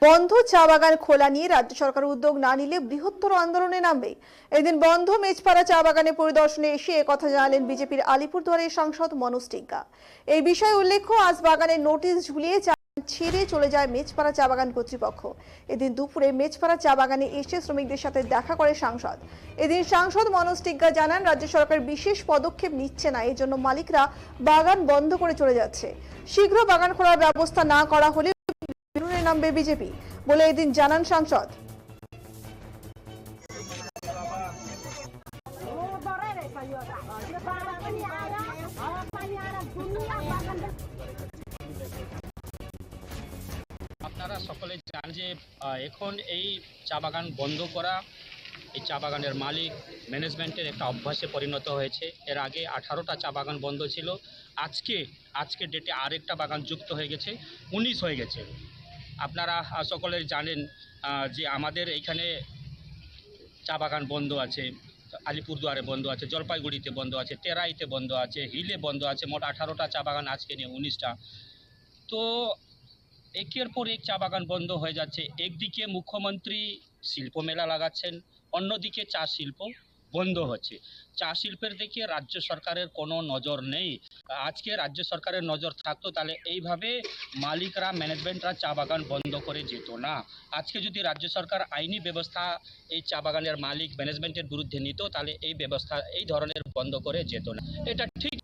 বন্ধ চা বাগান খোলা নিয়ে রাজ্য সরকার উদ্যোগ না নিলে বৃহত্তর আন্দোলনে নামবে। এদিন বন্ধ মেজপাড়া চা বাগানে পরিদর্শনে এসে একথা জানালেন বিজেপির আলিপুরদুয়ারের সাংসদ মনোজ টিগ্গা। এই বিষয়ে উল্লেখ্য, আজ বাগানের নোটিশ ঝুলিয়ে চা ছেড়ে চলে যায় মেজপাড়া চা বাগান কর্তৃপক্ষ। এদিন দুপুরে মেজপাড়া চা বাগানে এসে শ্রমিকদের সাথে দেখা করে সাংসদ। এদিন সাংসদ মনোজ টিগ্গা জানান, রাজ্য সরকার বিশেষ পদক্ষেপ নিচ্ছে না, এই জন্য মালিকরা বাগান বন্ধ করে চলে যাচ্ছে। শীঘ্র বাগান খোলার ব্যবস্থা না করা হলে নামবে বিজেপি বলে এদিন জানান সাংসদ। আপনারা সকলে জানেন যে এখন এই চা বাগান বন্ধ করা এই চা বাগানের মালিক ম্যানেজমেন্টের একটা অভ্যাসে পরিণত হয়েছে। এর আগে 18টা চা বাগান বন্ধ ছিল, আজকে ডেটে আরেকটা বাগান যুক্ত হয়ে গেছে, 19 হয়ে গেছে। আপনারা সকলে জানেন যে আমাদের এইখানে চা বাগান বন্ধ আছে, আলিপুরদুয়ারে বন্ধ আছে, জলপাইগুড়িতে বন্ধ আছে, তেরাইতে বন্ধ আছে, হিলে বন্ধ আছে। মোট 18টা চা বাগান, আজকে নিয়ে 19টা। তো একের পর এক চা বাগান বন্ধ হয়ে যাচ্ছে। একদিকে মুখ্যমন্ত্রী শিল্প মেলা লাগাচ্ছেন, অন্যদিকে চা শিল্প বন্ধ হচ্ছে। চা শিল্পের দিকে রাজ্য সরকারের কোনো নজর নেই। আজকে রাজ্য সরকারের নজর থাকতো তাহলে এইভাবে মালিকরা ম্যানেজমেন্টরা চা বাগান বন্ধ করে যেত না। আজকে যদি রাজ্য সরকার আইনি ব্যবস্থা এই চা বাগানের মালিক ম্যানেজমেন্টের বিরুদ্ধে নিত, তাহলে এই ব্যবস্থা এই ধরনের বন্ধ করে যেত না। এটা ঠিক